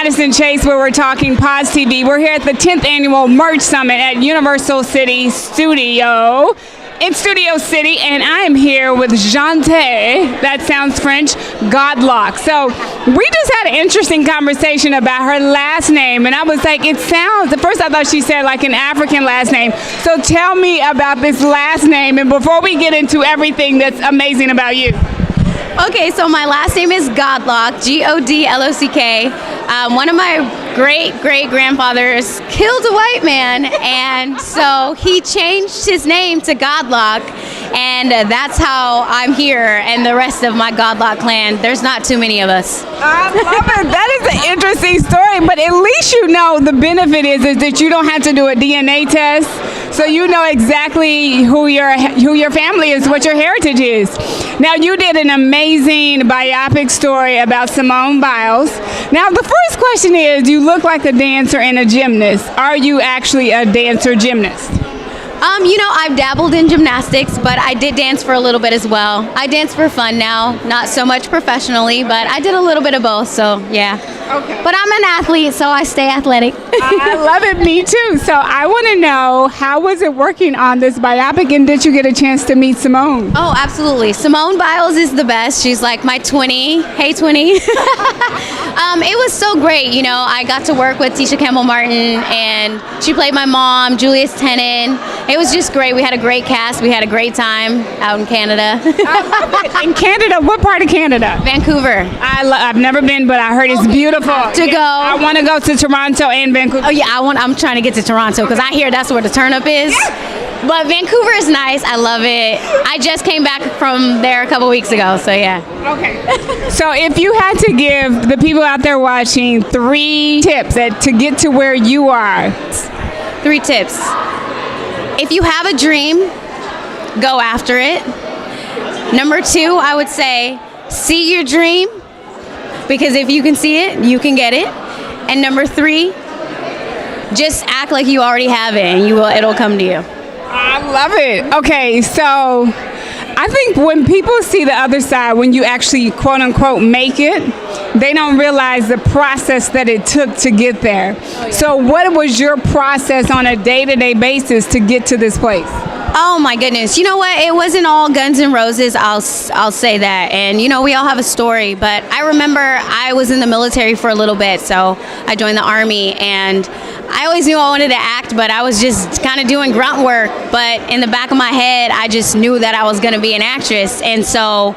Madison Chase where we're talking Pozztv. We're here at the 10th Annual Merch Summit at Universal City Studio in Studio City, and I'm here with Jeante, that sounds French, Godlock. So we just had an interesting conversation about her last name, and I was like, it sounds, at first I thought she said like an African last name. So tell me about this last name, and before we get into everything that's amazing about you. Okay, so my last name is Godlock, Godlock. One of my great-great-grandfathers killed a white man, and so he changed his name to Godlock, and that's how I'm here and the rest of my Godlock clan. There's not too many of us. I love it. That is an interesting story, but at least you know the benefit is that you don't have to do a DNA test, so you know exactly who your family is, what your heritage is. Now, you did an amazing biopic story about Simone Biles. Now, the first question is, you look like a dancer and a gymnast. Are you actually a dancer gymnast? You know, I've dabbled in gymnastics, but I did dance for a little bit as well. I dance for fun now, not so much professionally, but I did a little bit of both, so yeah. Okay. But I'm an athlete, so I stay athletic. I love it, me too. So I want to know, how was it working on this biopic, and did you get a chance to meet Simone? Oh, absolutely. Simone Biles is the best. She's like my 20. Hey, 20. It was so great. You know, I got to work with Tisha Campbell Martin, and she played my mom, Julius Tennant. It was just great. We had a great cast. We had a great time out in Canada. I love it. In Canada? What part of Canada? Vancouver. I've never been, but I heard it's beautiful. To go. I want to go to Toronto and Vancouver. Oh yeah, I'm trying to get to Toronto because I hear that's where the turn up is. But Vancouver is nice. I love it. I just came back from there a couple weeks ago, so yeah. Okay. So if you had to give the people out there watching 3 tips to get to where you are. 3 tips. If you have a dream, go after it. Number 2, I would say, see your dream, because if you can see it, you can get it. And number 3, just act like you already have it, and it'll come to you. I love it. Okay, so I think when people see the other side, when you actually quote unquote make it, they don't realize the process that it took to get there. Oh, yeah. So what was your process on a day-to-day basis to get to this place? Oh my goodness. You know what? It wasn't all guns and roses. I'll say that. And you know, we all have a story, but I remember I was in the military for a little bit, so I joined the Army, and I always knew I wanted to act, but I was just kind of doing grunt work. But in the back of my head, I just knew that I was going to be an actress, and so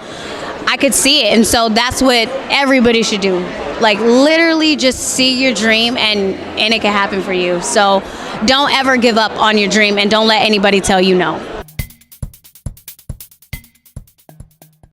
I could see it. And so that's what everybody should do. Like, literally just see your dream, and it can happen for you. So don't ever give up on your dream, and don't let anybody tell you no.